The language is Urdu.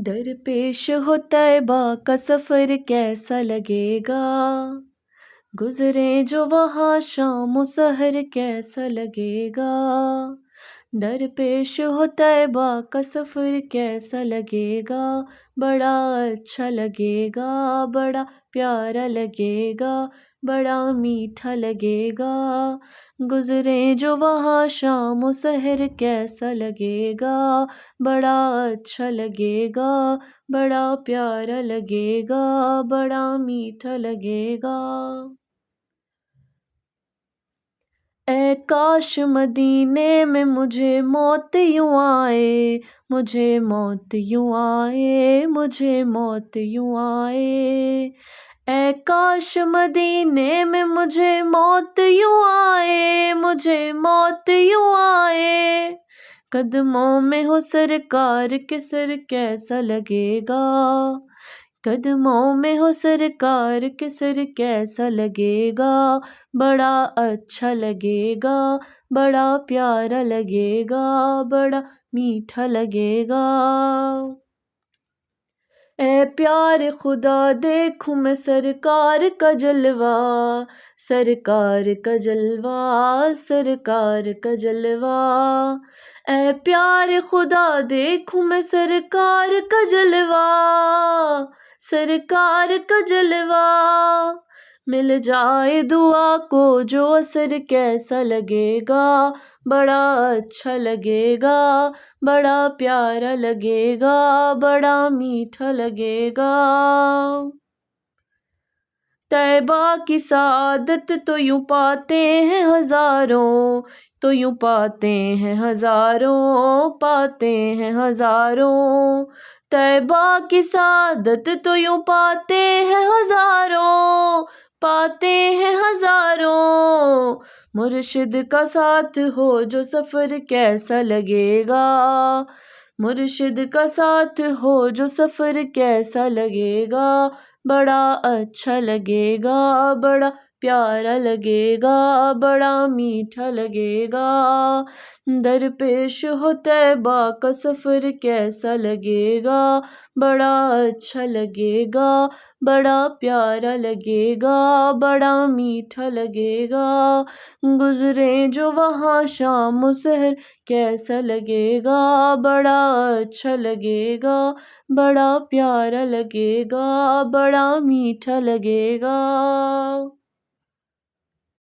درپیش ہو طیبہ کا سفر کیسا لگے گا، گزریں جو وہاں شام و سحر کیسا لگے گا۔ درپیش ہو طیبہ کا سفر کیسا لگے گا، بڑا اچھا لگے گا، بڑا پیارا لگے گا، بڑا میٹھا لگے گا۔ گزریں جو وہاں شام و سحر کیسا لگے گا، بڑا اچھا لگے گا، بڑا پیارا لگے گا، بڑا میٹھا لگے گا۔ اے کاش مدینے میں مجھے موت یوں آئے، مجھے موت یوں آئے، مجھے موت یوں آئے۔ اے کاش مدینے میں مجھے موت یوں آئے، مجھے موت یوں آئے۔ قدموں میں ہو سرکار کے سر کیسا لگے گا، قدموں میں ہو سرکار کے سر کیسا لگے گا، بڑا اچھا لگے گا، بڑا پیارا لگے گا، بڑا میٹھا لگے گا۔ اے پیار خدا دیکھوں میں سرکار کا جلوہ، سرکار کا جلوہ، سرکار کا جلوہ۔ اے پیار خدا دیکھوں میں سرکار کا جلوہ، سرکار کا جلوہ۔ مل جائے دعا کو جو اثر کیسا لگے گا، بڑا اچھا لگے گا، بڑا پیارا لگے گا، بڑا میٹھا لگے گا۔ طیبہ کی سعادت تو یوں پاتے ہیں ہزاروں، تو یوں پاتے ہیں ہزاروں، پاتے ہیں ہزاروں۔ طیبہ کی سعادت تو یوں پاتے ہیں ہزاروں، پاتے ہیں ہزاروں۔ مرشد کا ساتھ ہو جو سفر کیسا لگے گا، مرشد کا ساتھ ہو جو سفر کیسا لگے گا، بڑا اچھا لگے گا، بڑا پیارا لگے گا، بڑا میٹھا لگے گا۔ درپیش ہو طیبہ کا سفر کیسا لگے گا، بڑا اچھا لگے گا، بڑا پیارا لگے گا، بڑا میٹھا لگے گا۔ گزریں جو وہاں شام و سحر کیسا لگے گا، بڑا اچھا لگے گا، بڑا پیارا لگے گا، بڑا میٹھا لگے گا۔